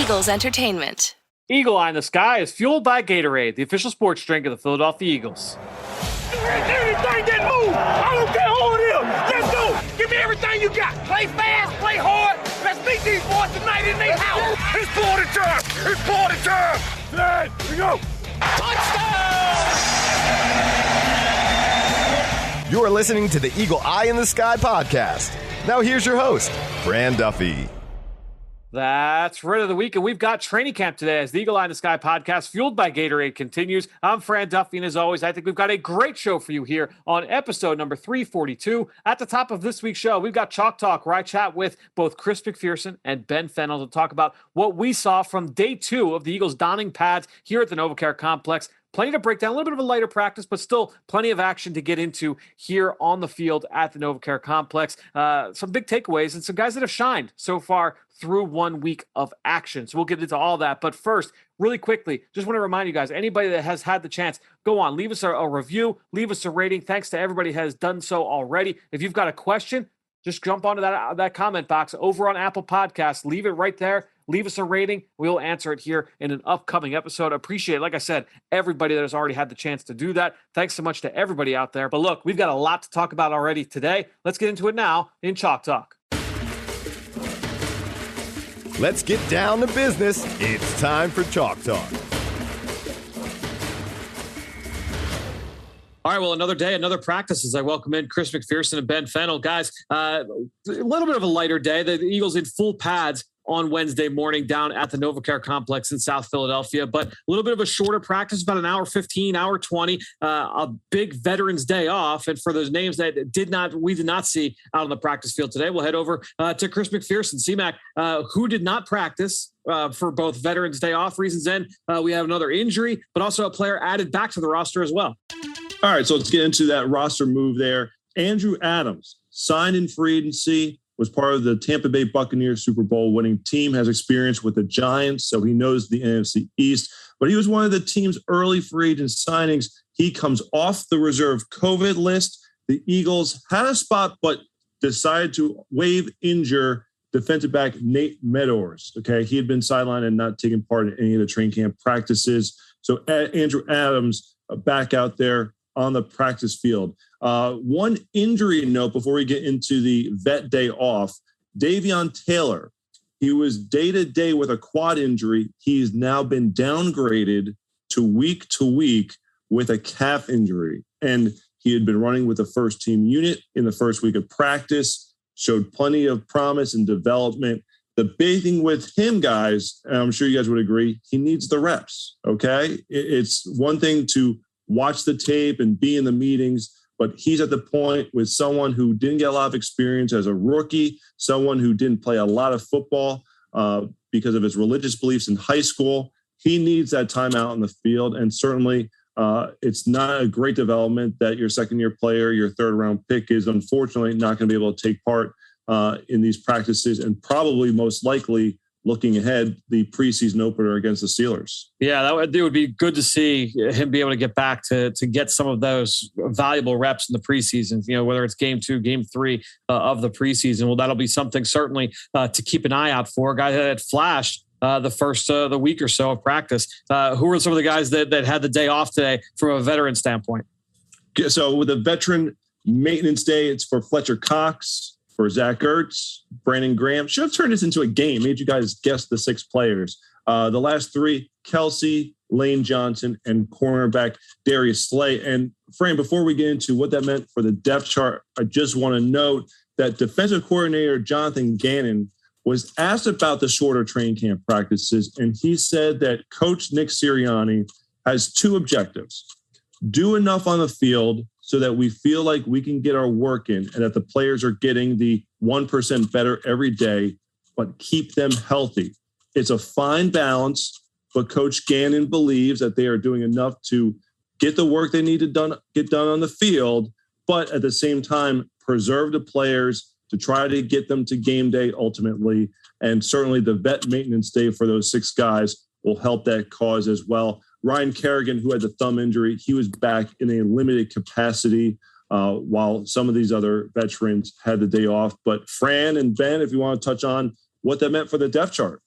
Eagles Entertainment. Eagle Eye in the Sky is fueled by Gatorade, the official sports drink of the Philadelphia Eagles. Anything that moves, I don't care who it is. Let's go. Give me everything you got. Play fast, play hard. Let's beat these boys tonight in their house. It's party time. It's party time. Here we go. Touchdown! You are listening to the Eagle Eye in the Sky podcast. Now here's your host, Fran Duffy. That's Rid of the Week, and we've got training camp today as the Eagle Eye in the Sky podcast, fueled by Gatorade, continues. I'm Fran Duffy, and as always, I think we've got a great show for you here on episode number 342. At the top of this week's show, we've got Chalk Talk, where I chat with both Chris McPherson and Ben Fennell to talk about what we saw from day 2 of the Eagles donning pads here at the NovaCare Complex. Plenty to break down, a little bit of a lighter practice, but still plenty of action to get into here on the field at the NovaCare Complex. Some big takeaways and some guys that have shined so far through 1 week of action. So we'll get into all that. But first, really quickly, just want to remind you guys, anybody that has had the chance, go on, leave us a review, leave us a rating. Thanks to everybody who has done so already. If you've got a question, just jump onto that comment box over on Apple Podcasts. Leave it right there. Leave us a rating. We'll answer it here in an upcoming episode. Appreciate, like I said, everybody that has already had the chance to do that. Thanks so much to everybody out there. But look, we've got a lot to talk about already today. Let's get into it now in Chalk Talk. Let's get down to business. It's time for Chalk Talk. All right, well, another day, another practice as I welcome in Chris McPherson and Ben Fennell. Guys, a little bit of a lighter day. The Eagles in full pads on Wednesday morning down at the NovaCare Complex in South Philadelphia, but a little bit of a shorter practice, about an hour 15, hour 20, a big Veterans Day off. And for those names that we did not see out on the practice field today, we'll head over to Chris McPherson. C-Mac, who did not practice for both Veterans Day off reasons, and we have another injury, but also a player added back to the roster as well. All right, so let's get into that roster move there. Andrew Adams signed in free agency, was part of the Tampa Bay Buccaneers Super Bowl winning team, has experience with the Giants, so he knows the NFC East. But he was one of the team's early free agent signings. He comes off the reserve COVID list. The Eagles had a spot, but decided to waive injure defensive back Nate Meadors. Okay, he had been sidelined and not taking part in any of the training camp practices. So Andrew Adams back out there on the practice field. One injury note before we get into the vet day off, Davion Taylor, he was day-to-day with a quad injury. He's now been downgraded to week with a calf injury. And he had been running with the first team unit in the first week of practice, showed plenty of promise and development. The big thing with him, guys, and I'm sure you guys would agree, he needs the reps, okay? It's one thing to watch the tape and be in the meetings, but he's at the point with someone who didn't get a lot of experience as a rookie, someone who didn't play a lot of football because of his religious beliefs in high school. He needs that time out in the field, and certainly it's not a great development that your second-year player, your third-round pick, is unfortunately not going to be able to take part in these practices, and probably most likely looking ahead, the preseason opener against the Steelers. Yeah, it would be good to see him be able to get back to get some of those valuable reps in the preseason, whether it's game 2, game 3 of the preseason. Well, that'll be something certainly to keep an eye out for. A guy that had flashed the week or so of practice. Who were some of the guys that had the day off today from a veteran standpoint? So with a veteran maintenance day, it's for Fletcher Cox, for Zach Ertz, Brandon Graham. Should have turned this into a game. Made you guys guess the 6 players. The last 3, Kelsey, Lane Johnson, and cornerback Darius Slay. And Fran, before we get into what that meant for the depth chart, I just want to note that defensive coordinator Jonathan Gannon was asked about the shorter training camp practices, and he said that Coach Nick Sirianni has 2 objectives. Do enough on the field so that we feel like we can get our work in and that the players are getting the 1% better every day, but keep them healthy. It's a fine balance, but Coach Gannon believes that they are doing enough to get the work they need to get done on the field, but at the same time, preserve the players to try to get them to game day ultimately. And certainly the vet maintenance day for those 6 guys will help that cause as well. Ryan Kerrigan, who had the thumb injury, he was back in a limited capacity while some of these other veterans had the day off. But Fran and Ben, if you want to touch on what that meant for the depth chart.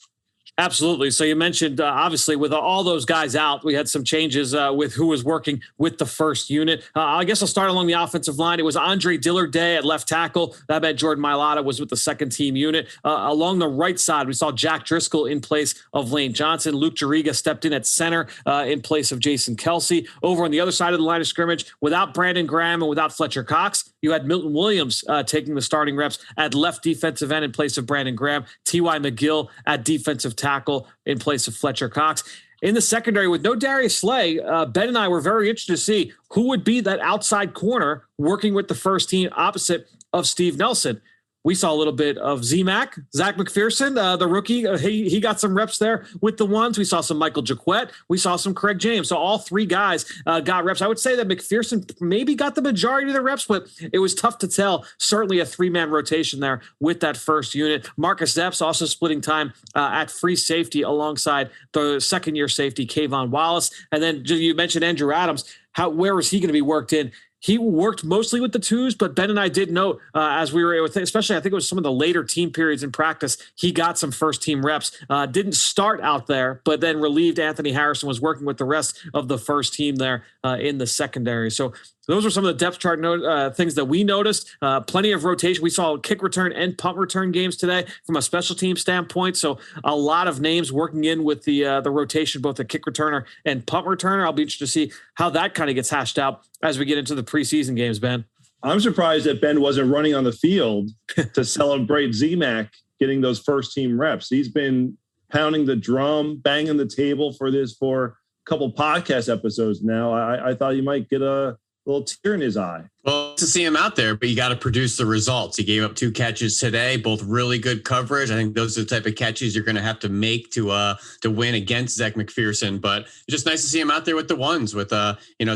Absolutely. So you mentioned, obviously, with all those guys out, we had some changes with who was working with the first unit. I guess I'll start along the offensive line. It was Andre Dillard Day at left tackle. That meant Jordan Mailata was with the second team unit. Along the right side, we saw Jack Driscoll in place of Lane Johnson. Luke Jariga stepped in at center in place of Jason Kelsey. Over on the other side of the line of scrimmage, without Brandon Graham and without Fletcher Cox, you had Milton Williams taking the starting reps at left defensive end in place of Brandon Graham. T.Y. McGill at defensive tackle in place of Fletcher Cox. In the secondary, with no Darius Slay, Ben and I were very interested to see who would be that outside corner working with the first team opposite of Steve Nelson. We saw a little bit of Zach McPherson, the rookie. He got some reps there with the ones. We saw some Michael Jaquette. We saw some Craig James. So all three guys got reps. I would say that McPherson maybe got the majority of the reps, but it was tough to tell. Certainly a three-man rotation there with that first unit. Marcus Epps also splitting time at free safety alongside the second-year safety, Kayvon Wallace. And then you mentioned Andrew Adams. Where was he going to be worked in? He worked mostly with the twos, but Ben and I did note as we were with, especially I think it was some of the later team periods in practice, he got some first team reps. Didn't start out there, but then relieved Anthony Harrison, was working with the rest of the first team there in the secondary. So those are some of the depth chart things that we noticed. Plenty of rotation. We saw kick return and punt return games today from a special team standpoint. So a lot of names working in with the rotation, both the kick returner and punt returner. I'll be interested to see how that kind of gets hashed out as we get into the preseason games, Ben. I'm surprised that Ben wasn't running on the field to celebrate Z-Mac getting those first team reps. He's been pounding the drum, banging the table for this for a couple podcast episodes now. I thought he might get a little tear in his eye. Well, to see him out there, but you got to produce the results. He gave up 2 catches today, both really good coverage. I think those are the type of catches you're going to have to make to win against Zach McPherson. But it's just nice to see him out there with the ones, with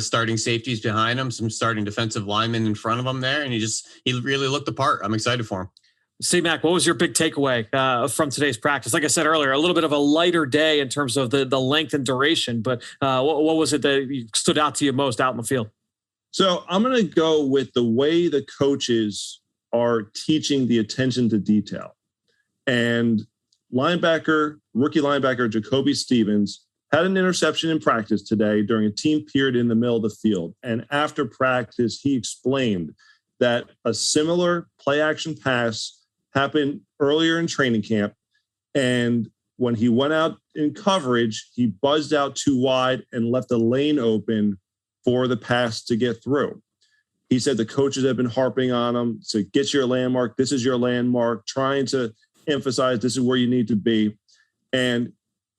starting safeties behind him, some starting defensive linemen in front of him there, and he really looked the part. I'm excited for him. C-Mac, what was your big takeaway from today's practice? Like I said earlier, a little bit of a lighter day in terms of the length and duration, but what was it that stood out to you most out in the field? So I'm going to go with the way the coaches are teaching the attention to detail. And rookie linebacker Jacoby Stevens had an interception in practice today during a team period in the middle of the field. And after practice, he explained that a similar play action pass happened earlier in training camp. And when he went out in coverage, he buzzed out too wide and left a lane open for the pass to get through. He said the coaches have been harping on him to get your landmark. This is your landmark, trying to emphasize this is where you need to be. And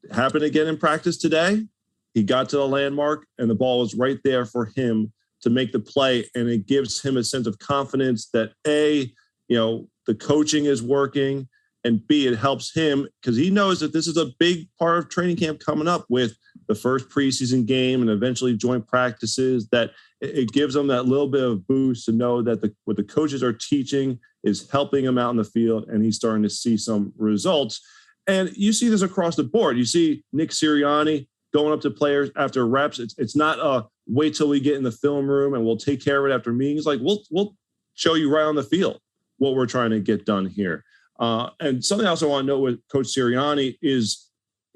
it happened again in practice today. He got to the landmark and the ball was right there for him to make the play. And it gives him a sense of confidence that the coaching is working, and B, it helps him because he knows that this is a big part of training camp coming up with the first preseason game and eventually joint practices, that it gives them that little bit of boost to know that what the coaches are teaching is helping him out in the field, and he's starting to see some results. And you see this across the board. You see Nick Sirianni going up to players after reps. It's not a wait till we get in the film room and we'll take care of it after meetings. Like we'll show you right on the field what we're trying to get done here. And something else I want to note with Coach Sirianni is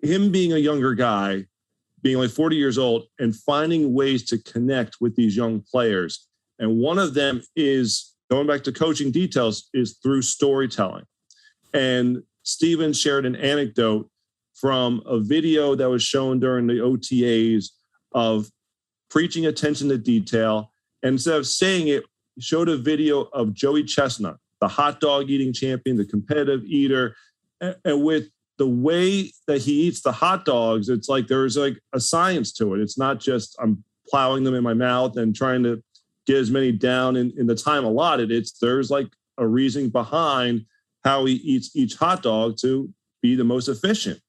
him being a younger guy, being like 40 years old and finding ways to connect with these young players. And one of them is, going back to coaching details, is through storytelling. And Steven shared an anecdote from a video that was shown during the OTAs of preaching attention to detail. And instead of saying it, he showed a video of Joey Chestnut, the hot dog eating champion, the competitive eater. And with the way that he eats the hot dogs, it's like there's like a science to it. It's not just I'm plowing them in my mouth and trying to get as many down in the time allotted. There's like a reasoning behind how he eats each hot dog to be the most efficient.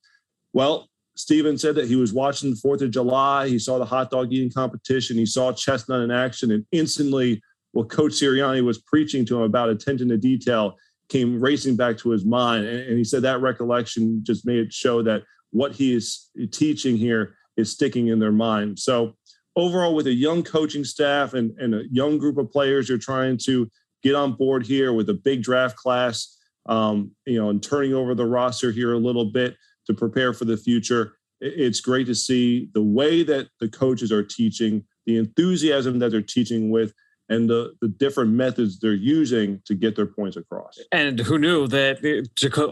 Well, Steven said that he was watching the 4th of July. He saw the hot dog eating competition. He saw Chestnut in action, and instantly what Coach Sirianni was preaching to him about attention to detail came racing back to his mind. And he said that recollection just made it show that what he is teaching here is sticking in their mind. So overall, with a young coaching staff and a young group of players, you're trying to get on board here with a big draft class, and turning over the roster here a little bit to prepare for the future. It's great to see the way that the coaches are teaching, the enthusiasm that they're teaching with, and the different methods they're using to get their points across. And who knew that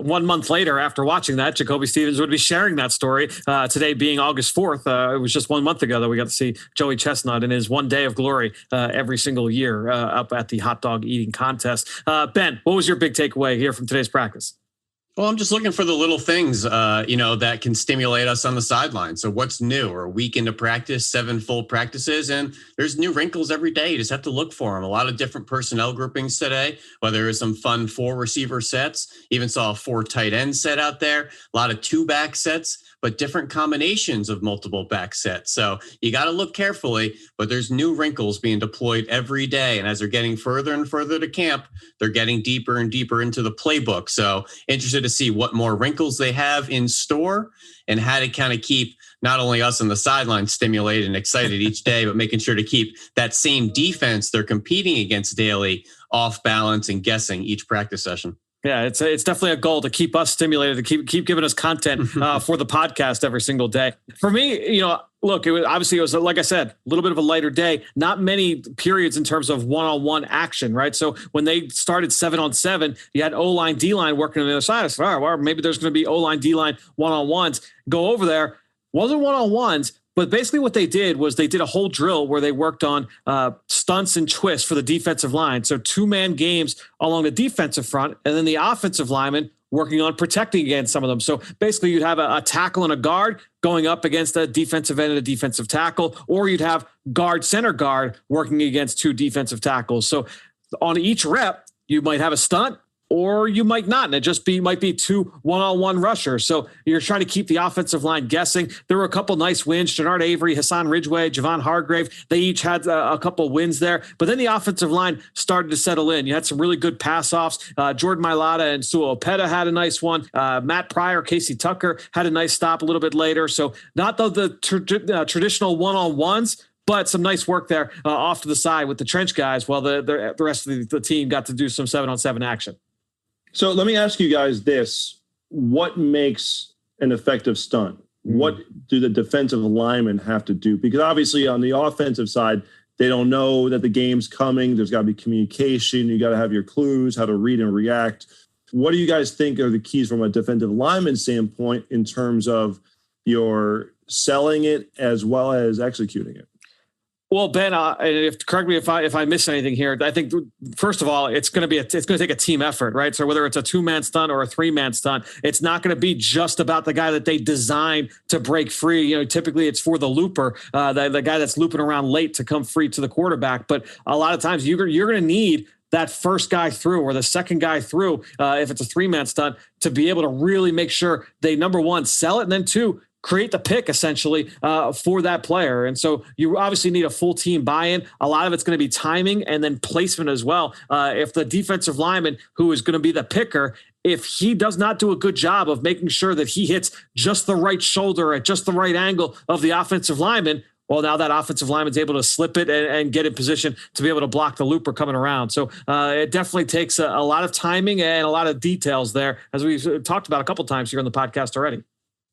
1 month later, after watching that, Jacoby Stevens would be sharing that story. Today being August 4th, it was just 1 month ago that we got to see Joey Chestnut in his one day of glory every single year up at the hot dog eating contest. Ben, what was your big takeaway here from today's practice? Well, I'm just looking for the little things, that can stimulate us on the sideline. So what's new? We're a week into practice, 7 full practices, and there's new wrinkles every day. You just have to look for them. A lot of different personnel groupings today, whether it was some fun 4 receiver sets, even saw a 4 tight end set out there, a lot of 2 back sets, but different combinations of multiple back sets. So you got to look carefully, but there's new wrinkles being deployed every day. And as they're getting further and further to camp, they're getting deeper and deeper into the playbook. So interested to see what more wrinkles they have in store and how to kind of keep not only us on the sideline stimulated and excited each day, but making sure to keep that same defense they're competing against daily off balance and guessing each practice session. Yeah, it's definitely a goal to keep us stimulated, to keep giving us content for the podcast every single day. For me, look, it was like I said, a little bit of a lighter day. Not many periods in terms of one-on-one action, right? So when they started 7-on-7, you had O-line, D-line working on the other side. I said, all right, well, maybe there's going to be O-line, D-line one-on-ones. Go over there. Wasn't one-on-ones. But basically what they did was they did a whole drill where they worked on stunts and twists for the defensive line. So 2-man games along the defensive front, and then the offensive lineman working on protecting against some of them. So basically you'd have a tackle and a guard going up against a defensive end and a defensive tackle, or you'd have center guard working against 2 defensive tackles. So on each rep, you might have a stunt, or you might not, and it might be 2 one-on-one rushers. So you're trying to keep the offensive line guessing. There were a couple nice wins. Jannard Avery, Hassan Ridgeway, Javon Hargrave, they each had a couple wins there. But then the offensive line started to settle in. You had some really good pass-offs. Jordan Mailata and Sua Opeta had a nice one. Matt Pryor, Casey Tucker had a nice stop a little bit later. So not the traditional one-on-ones, but some nice work there off to the side with the trench guys while the rest of the team got to do some 7-on-7 action. So let me ask you guys this. What makes an effective stunt? What do the defensive linemen have to do? Because obviously on the offensive side, they don't know that the game's coming. There's got to be communication. You got to have your clues, how to read and react. What do you guys think are the keys from a defensive lineman standpoint in terms of your selling it as well as executing it? Well, Ben, correct me if I miss anything here. I think first of all, it's going to take a team effort, right? So whether it's a 2-man stunt or a 3-man stunt, it's not going to be just about the guy that they designed to break free. Typically it's for the looper, the guy that's looping around late to come free to the quarterback. But a lot of times you're going to need that first guy through or the second guy through, if it's a 3-man stunt, to be able to really make sure they, number one, sell it, and then 2, create the pick essentially for that player. And so you obviously need a full team buy-in. A lot of it's going to be timing and then placement as well. If the defensive lineman who is going to be the picker, if he does not do a good job of making sure that he hits just the right shoulder at just the right angle of the offensive lineman, well, now that offensive lineman's able to slip it and get in position to be able to block the looper coming around. So it definitely takes a lot of timing and a lot of details there, as we've talked about a couple times here on the podcast already.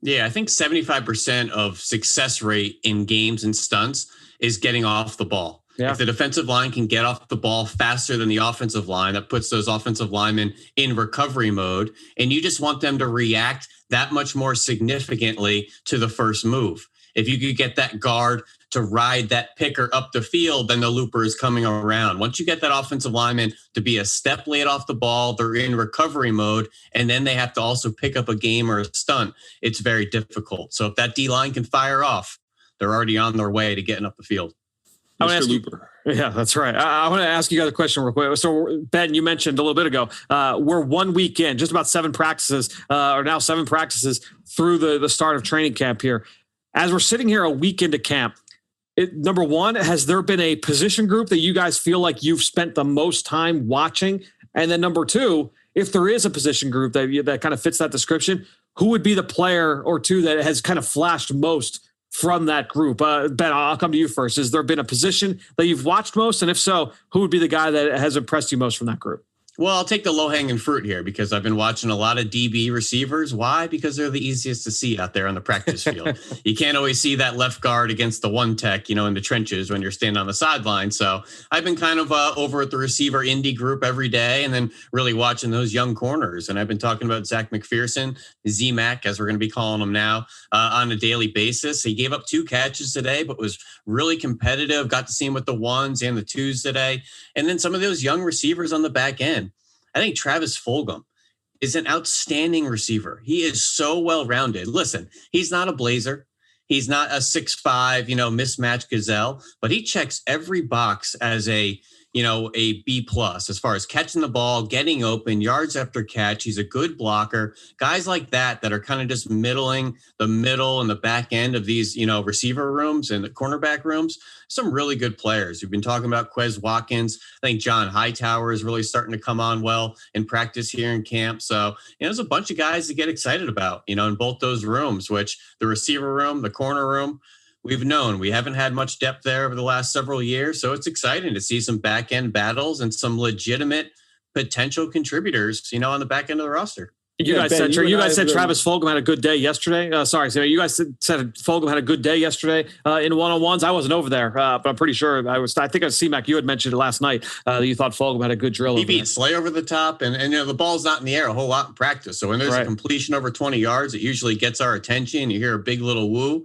Yeah, I think 75% of success rate in games and stunts is getting off the ball. Yeah. If the defensive line can get off the ball faster than the offensive line, that puts those offensive linemen in recovery mode. And you just want them to react that much more significantly to the first move. If you could get that guard to ride that picker up the field, then the looper is coming around. Once you get that offensive lineman to be a step late off the ball, they're in recovery mode, and then they have to also pick up a game or a stunt. It's very difficult. So if that D-line can fire off, they're already on their way to getting up the field. I want to ask Looper. Yeah, that's right. I want to ask you guys a question real quick. So, Ben, you mentioned a little bit ago, we're 1 week in, just about 7 practices, or now 7 practices through the start of training camp here. As we're sitting here a week into camp, number one, has there been a position group that you guys feel like you've spent the most time watching? And then number 2, if there is a position group that kind of fits that description, who would be the player or 2 that has kind of flashed most from that group? Ben, I'll come to you first. Has there been a position that you've watched most? And if so, who would be the guy that has impressed you most from that group? Well, I'll take the low-hanging fruit here because I've been watching a lot of DB receivers. Why? Because they're the easiest to see out there on the practice field. You can't always see that left guard against the one tech, in the trenches when you're standing on the sideline. So I've been kind of over at the receiver indie group every day and then really watching those young corners. And I've been talking about Zach McPherson, Z-Mac, as we're going to be calling him now, on a daily basis. He gave up 2 catches today, but was really competitive. Got to see him with the 1s and the 2s today. And then some of those young receivers on the back end. I think Travis Fulgam is an outstanding receiver. He is so well-rounded. Listen, he's not a blazer. He's not a 6'5", mismatched gazelle, but he checks every box as a B+ as far as catching the ball, getting open, yards after catch. He's a good blocker. Guys like that are kind of just middling the middle and the back end of these, receiver rooms and the cornerback rooms. Some really good players. We've been talking about Quez Watkins. I think John Hightower is really starting to come on well in practice here in camp. So, there's a bunch of guys to get excited about, in both those rooms, which the receiver room, the corner room, we've known we haven't had much depth there over the last several years. So it's exciting to see some back end battles and some legitimate potential contributors, on the back end of the roster. You guys said Travis Fulgam had a good day yesterday. You guys said Fulgam had a good day yesterday in one-on-ones. I wasn't over there, but I'm pretty sure I think C-Mac, you had mentioned it last night that you thought Fulgam had a good drill. He beat Slay over the top, and the ball's not in the air a whole lot in practice. So when there's a completion over 20 yards, it usually gets our attention. You hear a big little woo.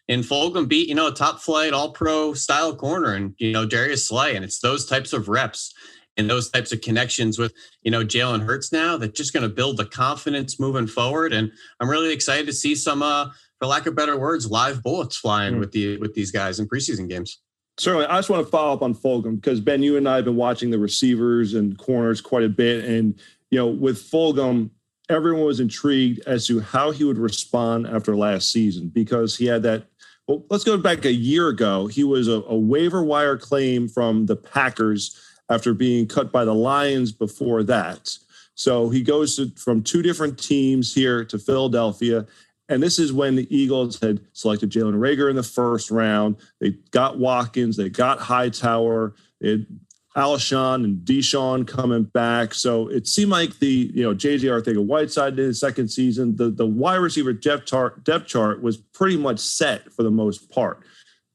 And Fulgam beat, a top flight, all pro style corner and, Darius Slay. And it's those types of reps and those types of connections with, Jalen Hurts now that's just going to build the confidence moving forward. And I'm really excited to see some, for lack of better words, live bullets flying with these guys in preseason games. Certainly. I just want to follow up on Fulgam because, Ben, you and I have been watching the receivers and corners quite a bit. And, with Fulgam, everyone was intrigued as to how he would respond after last season because he had that. Well, let's go back a year ago. He was a waiver wire claim from the Packers after being cut by the Lions before that. So he goes from 2 different teams here to Philadelphia. And this is when the Eagles had selected Jalen Reagor in the first round. They got Watkins. They got Hightower. They had Alshon and Deshaun coming back. So it seemed like the, J.J. Arcega-Whiteside in his second season, the wide receiver depth chart was pretty much set for the most part.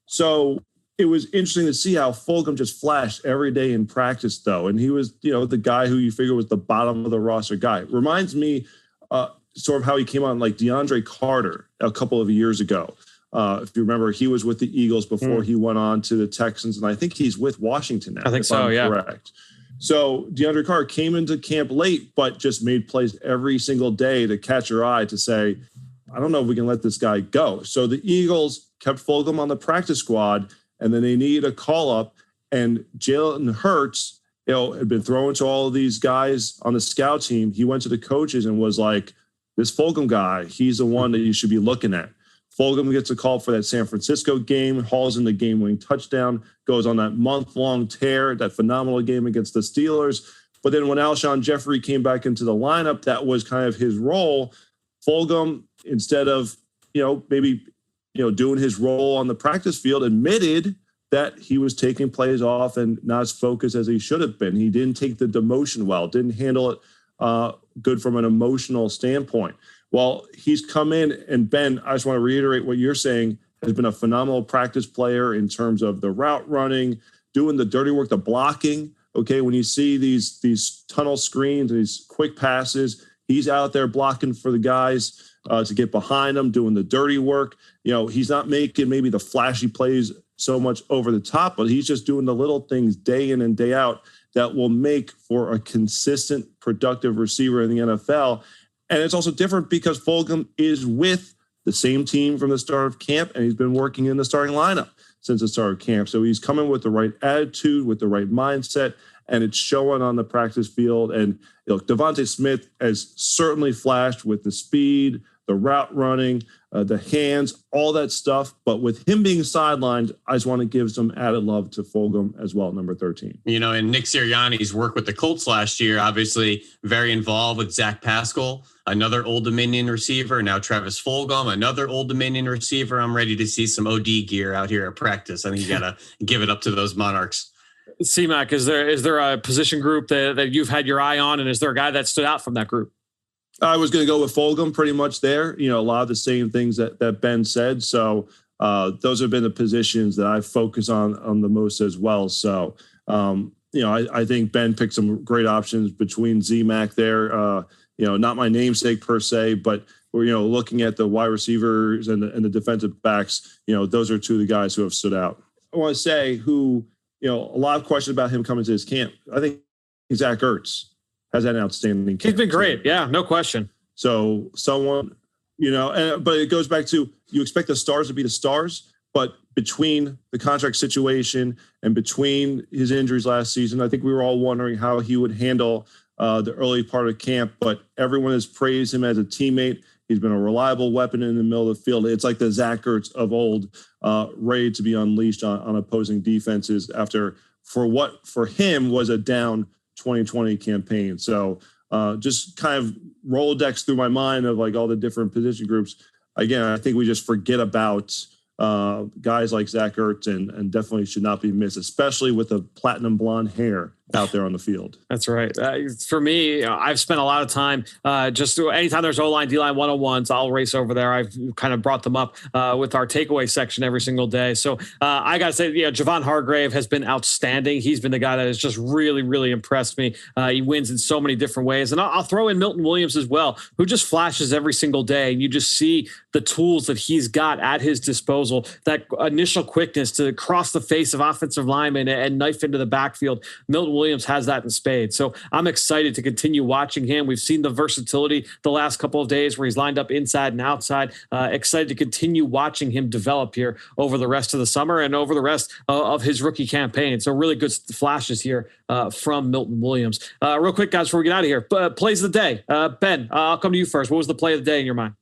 So it was interesting to see how Fulgam just flashed every day in practice, though. And he was, the guy who you figure was the bottom of the roster guy. Reminds me sort of how he came on like DeAndre Carter a couple of years ago. If you remember, he was with the Eagles before he went on to the Texans, and I think he's with Washington now. I think so, yeah. Correct. So DeAndre Carr came into camp late, but just made plays every single day to catch your eye to say, I don't know if we can let this guy go. So the Eagles kept Fulgam on the practice squad, and then they needed a call-up, and Jalen Hurts, had been thrown to all of these guys on the scout team. He went to the coaches and was like, this Fulgam guy, he's the one that you should be looking at. Fulgam gets a call for that San Francisco game, hauls in the game-winning touchdown, goes on that month-long tear, that phenomenal game against the Steelers. But then when Alshon Jeffrey came back into the lineup, that was kind of his role. Fulgam, instead of, maybe, doing his role on the practice field, admitted that he was taking plays off and not as focused as he should have been. He didn't take the demotion well, didn't handle it good from an emotional standpoint. Well, he's come in, and Ben, I just want to reiterate what you're saying, has been a phenomenal practice player in terms of the route running, doing the dirty work, the blocking. Okay, when you see these tunnel screens, these quick passes, he's out there blocking for the guys to get behind them, doing the dirty work. He's not making maybe the flashy plays so much over the top, but he's just doing the little things day in and day out that will make for a consistent, productive receiver in the NFL. And it's also different because Fulgam is with the same team from the start of camp, and he's been working in the starting lineup since the start of camp. So he's coming with the right attitude, with the right mindset, and it's showing on the practice field. And Devontae Smith has certainly flashed with the speed, the route running, the hands, all that stuff. But with him being sidelined, I just want to give some added love to Fulgam as well, number 13. And Nick Sirianni's work with the Colts last year, obviously very involved with Zach Pascal, another Old Dominion receiver. Now Travis Fulgam, another Old Dominion receiver. I'm ready to see some OD gear out here at practice. I think you got to give it up to those Monarchs. C-Mac, is there a position group that you've had your eye on, and is there a guy that stood out from that group? I was going to go with Fulgam pretty much there. A lot of the same things that Ben said. So those have been the positions that I focus on the most as well. So, I think Ben picked some great options between Z-Mac there. Not my namesake per se, but we're, looking at the wide receivers and the defensive backs, those are two of the guys who have stood out. I want to say who, a lot of questions about him coming to his camp. I think Zach Ertz has had an outstanding camp. He's been great. Yeah, no question. So someone, but it goes back to, you expect the stars to be the stars, but between the contract situation and between his injuries last season, I think we were all wondering how he would handle the early part of camp, but everyone has praised him as a teammate. He's been a reliable weapon in the middle of the field. It's like the Zach Ertz of old, ready to be unleashed on opposing defenses after for him was a down 2020 campaign. So just kind of Rolodex through my mind of like all the different position groups. Again, I think we just forget about guys like Zach Ertz and definitely should not be missed, especially with the platinum blonde hair out there on the field. That's right. For me, I've spent a lot of time just anytime there's O-line, D-line 101s, I'll race over there. I've kind of brought them up with our takeaway section every single day. So I got to say, Javon Hargrave has been outstanding. He's been the guy that has just really, really impressed me. He wins in so many different ways. And I'll throw in Milton Williams as well, who just flashes every single day. And you just see the tools that he's got at his disposal, that initial quickness to cross the face of offensive linemen and knife into the backfield. Milton Williams has that in spades. So I'm excited to continue watching him. We've seen the versatility the last couple of days where he's lined up inside and outside. Excited to continue watching him develop here over the rest of the summer and over the rest of his rookie campaign. So really good flashes here from Milton Williams. Real quick, guys, before we get out of here, plays of the day. Ben, I'll come to you first. What was the play of the day in your mind?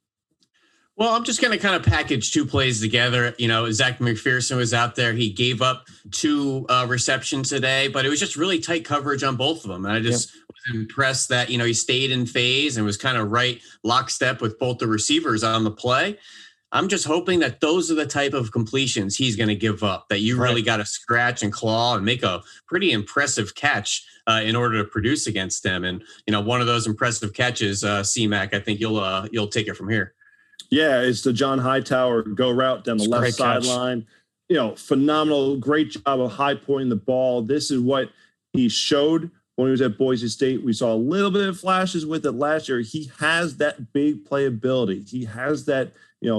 Well, I'm just going to kind of package two plays together. Zach McPherson was out there. He gave up 2 receptions today, but it was just really tight coverage on both of them. And I just was impressed that, he stayed in phase and was kind of right lockstep with both the receivers on the play. I'm just hoping that those are the type of completions he's going to give up, that you really got to scratch and claw and make a pretty impressive catch in order to produce against them. And, one of those impressive catches, C-Mac, I think you'll take it from here. Yeah, it's the John Hightower go route down the left sideline. Phenomenal, great job of high pointing the ball. This is what he showed when he was at Boise State. We saw a little bit of flashes with it last year. He has that big playability. He has that,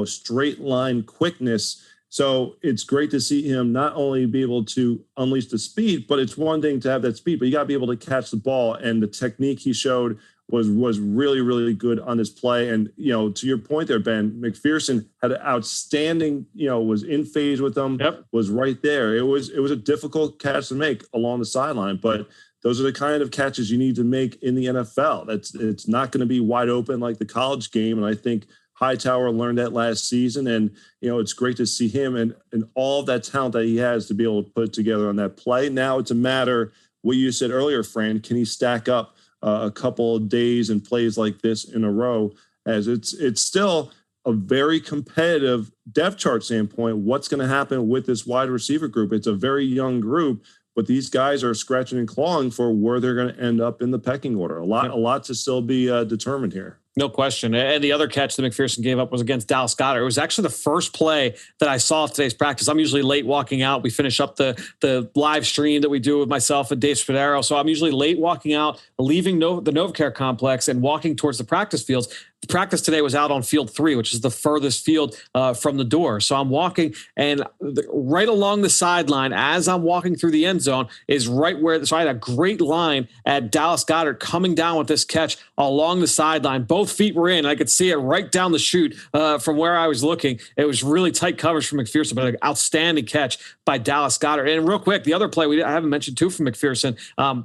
straight line quickness. So it's great to see him not only be able to unleash the speed, but it's one thing to have that speed, but you got to be able to catch the ball. And the technique he showed was really, really good on this play. And, to your point there, Ben, McPherson had an outstanding, was in phase with them, was right there. It was a difficult catch to make along the sideline, but those are the kind of catches you need to make in the NFL. It's not going to be wide open like the college game. And I think Hightower learned that last season. And, it's great to see him and all of that talent that he has to be able to put together on that play. Now it's a matter, what you said earlier, Fran, can he stack up a couple of days and plays like this in a row, as it's still a very competitive depth chart standpoint. What's going to happen with this wide receiver group? It's a very young group, but these guys are scratching and clawing for where they're going to end up in the pecking order. A lot to still be determined here. No question. And the other catch that McPherson gave up was against Dallas Goedert. It was actually the first play that I saw of today's practice. I'm usually late walking out. We finish up the live stream that we do with myself and Dave Spadaro. So I'm usually late walking out, leaving the NovaCare complex and walking towards the practice fields. The practice today was out on field 3, which is the furthest field from the door. So I'm walking, and right along the sideline as I'm walking through the end zone is right where, so I had a great line at Dallas Goedert coming down with this catch along the sideline. Both feet were in. I could see it right down the chute from where I was looking. It was really tight coverage from McPherson, but an outstanding catch by Dallas Goedert. And real quick, the other play I haven't mentioned too from McPherson,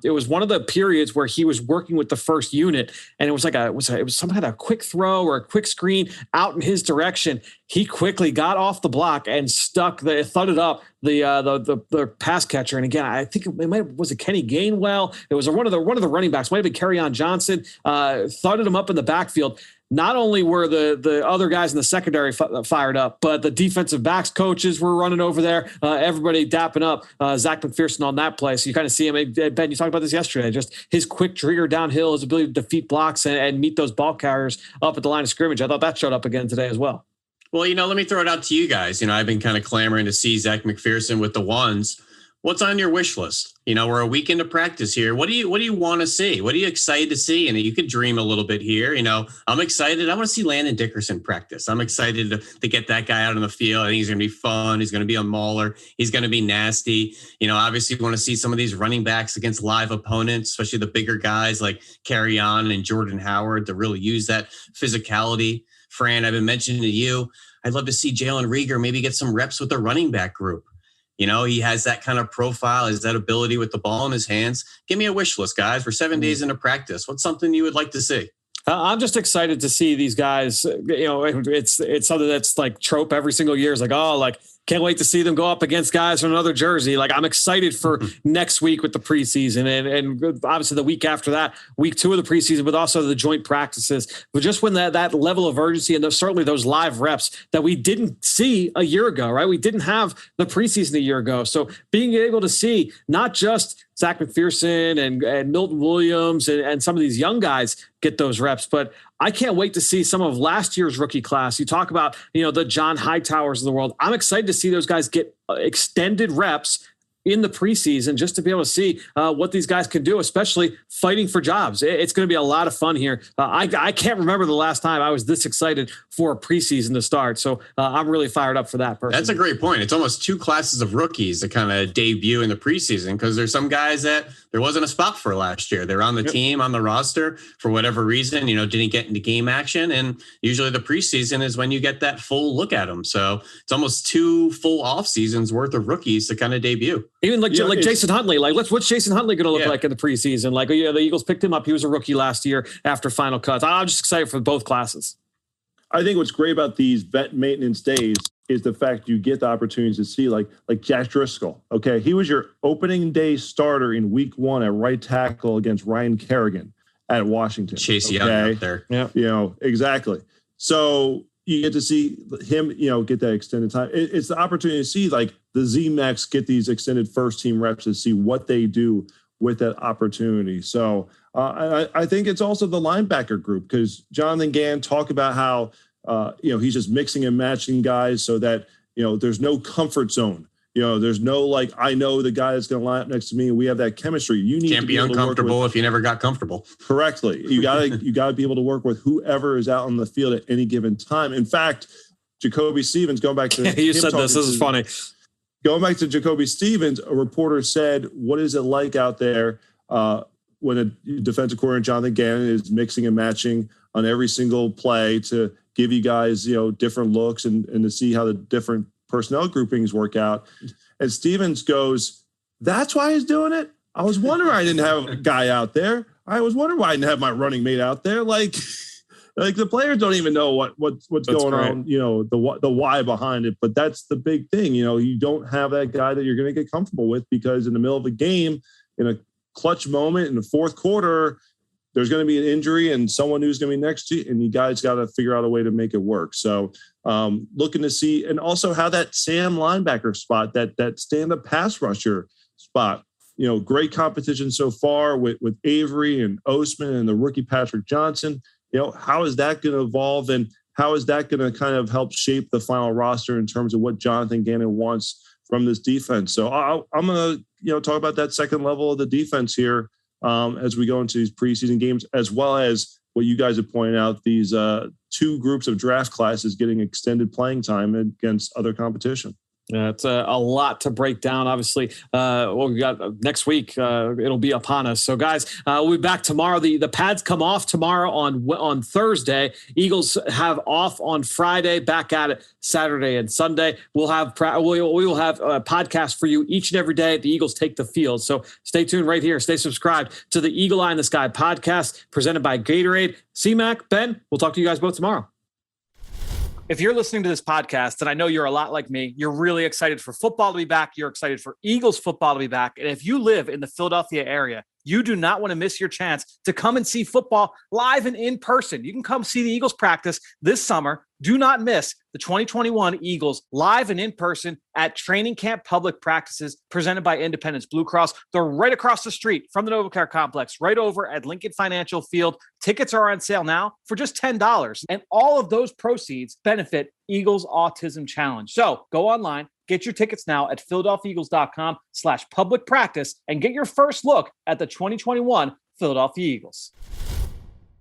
it was one of the periods where he was working with the first unit, and it was some kind of quick throw or a quick screen out in his direction. He quickly got off the block and thudded up the pass catcher. And again, I think was it Kenny Gainwell? It was one of the running backs, might have been Kerryon Johnson, thudded him up in the backfield. not only were the other guys in the secondary fired up, but the defensive backs coaches were running over there. Everybody dapping up Zach McPherson on that play. So you kind of see him. Ben, you talked about this yesterday. Just his quick trigger downhill, his ability to defeat blocks and meet those ball carriers up at the line of scrimmage. I thought that showed up again today as well. Well, let me throw it out to you guys. I've been kind of clamoring to see Zach McPherson with the ones. What's on your wish list? We're a week into practice here. What do you want to see? What are you excited to see? And you could dream a little bit here. I'm excited. I want to see Landon Dickerson practice. I'm excited to get that guy out on the field. I think he's going to be fun. He's going to be a mauler. He's going to be nasty. Obviously you want to see some of these running backs against live opponents, especially the bigger guys like Carrion and Jordan Howard, to really use that physicality. Fran, I've been mentioning to you, I'd love to see Jalen Reagor maybe get some reps with the running back group. He has that kind of profile, has that ability with the ball in his hands. Give me a wish list, guys. We're 7 days into practice. What's something you would like to see? I'm just excited to see these guys. It's something that's like trope every single year. It's like, can't wait to see them go up against guys from another jersey. Like, I'm excited for next week with the preseason and obviously the week after that, week 2 of the preseason, but also the joint practices. But just when that level of urgency and certainly those live reps that we didn't see a year ago, right? We didn't have the preseason a year ago. So being able to see not just Zach McPherson and Milton Williams and some of these young guys get those reps, but I can't wait to see some of last year's rookie class. You talk about, the John Hightowers of the world. I'm excited to see those guys get extended reps in the preseason just to be able to see what these guys can do, especially fighting for jobs. It's going to be a lot of fun here. I can't remember the last time I was this excited for a preseason to start. So I'm really fired up for that personally. That's a great point. It's almost 2 classes of rookies that kind of debut in the preseason, because there's some guys that there wasn't a spot for last year. They're on the team, on the roster for whatever reason, didn't get into game action. And usually the preseason is when you get that full look at them. So it's almost 2 full off seasons worth of rookies to kind of debut. Even like Jason Huntley, what's Jason Huntley going to look like in the preseason? The Eagles picked him up. He was a rookie last year after final cuts. I'm just excited for both classes. I think what's great about these vet maintenance days is the fact you get the opportunities to see like Jack Driscoll. Okay. He was your opening day starter in week 1 at right tackle against Ryan Kerrigan at Washington. Chase Young out there. Yeah. Exactly. So you get to see him, get that extended time. It's the opportunity to see like the Z-Max get these extended first team reps to see what they do with that opportunity. So I think it's also the linebacker group, because Jonathan Gann talked about how, he's just mixing and matching guys so that, there's no comfort zone. There's no I know the guy that's going to line up next to me and we have that chemistry. You need Can't to be uncomfortable if you never got comfortable. Correctly. You gotta be able to work with whoever is out on the field at any given time. In fact, Jacoby Stevens, going back to you said this is funny. Going back to Jacoby Stevens, a reporter said, "What is it like out there when a defensive coordinator, Jonathan Gannon, is mixing and matching on every single play to give you guys, different looks and to see how the different personnel groupings work out?" And Stevens goes, "That's why he's doing it. I was wondering why I didn't have a guy out there. I was wondering why I didn't have my running mate out there." Like the players don't even know what's going on, the why behind it. But that's the big thing. You don't have that guy that you're going to get comfortable with, because in the middle of a game, in a clutch moment in the fourth quarter, there's going to be an injury and someone who's going to be next to you, and you guys got to figure out a way to make it work. So looking to see, and also how that Sam linebacker spot, that stand-up pass rusher spot, great competition so far with Avery and Osman and the rookie Patrick Johnson. How is that going to evolve, and how is that going to kind of help shape the final roster in terms of what Jonathan Gannon wants from this defense? So I'm going to, talk about that second level of the defense here as we go into these preseason games, as well as what you guys have pointed out, these 2 groups of draft classes getting extended playing time against other competition. Yeah, it's a lot to break down. Obviously, we got next week. It'll be upon us. So, guys, we'll be back tomorrow. The pads come off tomorrow on Thursday. Eagles have off on Friday. Back at it Saturday and Sunday. We will have a podcast for you each and every day. The Eagles take the field. So stay tuned right here. Stay subscribed to the Eagle Eye in the Sky podcast presented by Gatorade. C-Mac, Ben, we'll talk to you guys both tomorrow. If you're listening to this podcast, and I know you're a lot like me, you're really excited for football to be back. You're excited for Eagles football to be back. And if you live in the Philadelphia area, You do not want to miss your chance to come and see football live and in person. You can come see the Eagles practice this summer. Do not miss the 2021 Eagles live and in person at Training Camp Public Practices presented by Independence Blue Cross. They're right across the street from the NovaCare Complex, right over at Lincoln Financial Field. Tickets are on sale now for just $10. And all of those proceeds benefit Eagles Autism Challenge. So go online, get your tickets now at philadelphiaeagles.com/public practice and get your first look at the 2021 Philadelphia Eagles.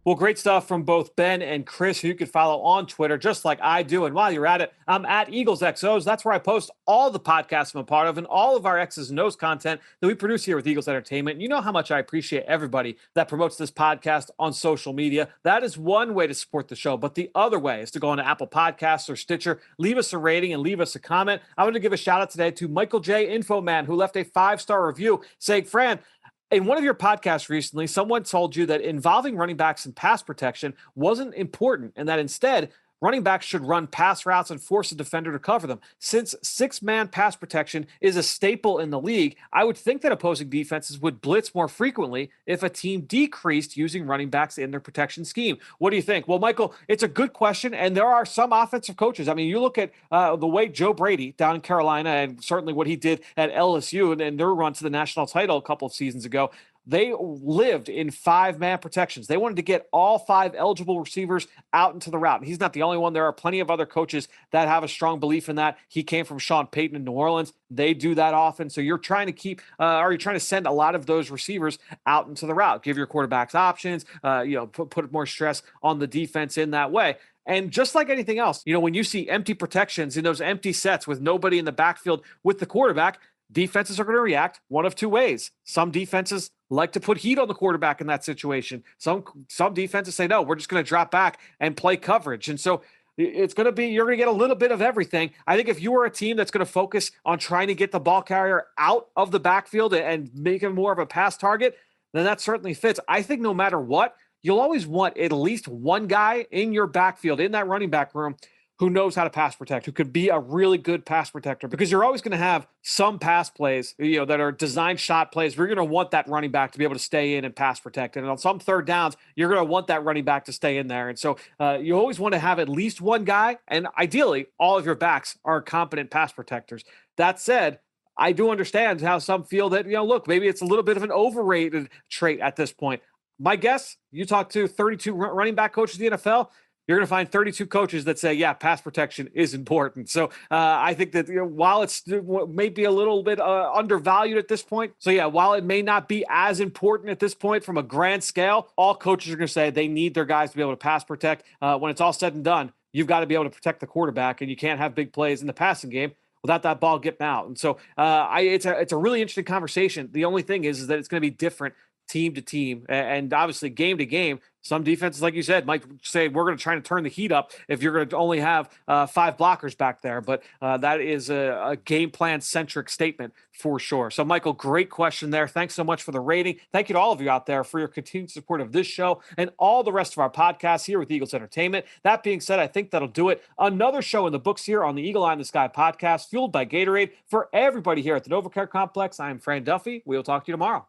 Well, great stuff from both Ben and Chris, who you can follow on Twitter, just like I do. And while you're at it, I'm at EaglesXOs. That's where I post all the podcasts I'm a part of and all of our X's and O's content that we produce here with Eagles Entertainment. And you know how much I appreciate everybody that promotes this podcast on social media. That is one way to support the show. But the other way is to go on to Apple Podcasts or Stitcher, leave us a rating and leave us a comment. I want to give a shout out today to Michael J. Infoman, who left a 5-star review saying, Fran, in one of your podcasts recently, someone told you that involving running backs in pass protection wasn't important and that instead running backs should run pass routes and force a defender to cover them. Since 6-man pass protection is a staple in the league, I would think that opposing defenses would blitz more frequently if a team decreased using running backs in their protection scheme. What do you think? Well, Michael, it's a good question, and there are some offensive coaches. I mean, you look at the way Joe Brady down in Carolina and certainly what he did at LSU and their run to the national title a couple of seasons ago. They lived in 5-man protections. They wanted to get all 5 eligible receivers out into the route. And he's not the only one. There are plenty of other coaches that have a strong belief in that. He came from Sean Payton in New Orleans. They do that often. So you're trying to keep, or you're trying to send a lot of those receivers out into the route. Give your quarterbacks options, put more stress on the defense in that way. And just like anything else, when you see empty protections in those empty sets with nobody in the backfield with the quarterback, defenses are going to react one of 2 ways. Some defenses like to put heat on the quarterback in that situation. Some defenses say, no, we're just going to drop back and play coverage. And so it's going to be, you're going to get a little bit of everything. I think if you are a team that's going to focus on trying to get the ball carrier out of the backfield and make him more of a pass target, then that certainly fits. I think no matter what, you'll always want at least one guy in your backfield, in that running back room, who knows how to pass protect, who could be a really good pass protector, because you're always going to have some pass plays, that are designed shot plays where you're going to want that running back to be able to stay in and pass protect. And on some third downs, you're going to want that running back to stay in there. And so you always want to have at least one guy. And ideally, all of your backs are competent pass protectors. That said, I do understand how some feel that, look, maybe it's a little bit of an overrated trait at this point. My guess, you talk to 32 running back coaches in the NFL, you're going to find 32 coaches that say, yeah, pass protection is important. So I think that while it's maybe a little bit undervalued at this point. So yeah, while it may not be as important at this point from a grand scale, all coaches are going to say they need their guys to be able to pass protect. When it's all said and done, you've got to be able to protect the quarterback, and you can't have big plays in the passing game without that ball getting out. And so it's a really interesting conversation. The only thing is that it's going to be different team to team and obviously game to game. Some defenses, like you said, might say we're going to try to turn the heat up if you're going to only have 5 blockers back there. But that is a game plan centric statement for sure. So, Michael, great question there. Thanks so much for the rating. Thank you to all of you out there for your continued support of this show and all the rest of our podcasts here with Eagles Entertainment. That being said, I think that'll do it. Another show in the books here on the Eagle Eye in the Sky podcast, fueled by Gatorade. For everybody here at the NovaCare Complex, I am Fran Duffy. We will talk to you tomorrow.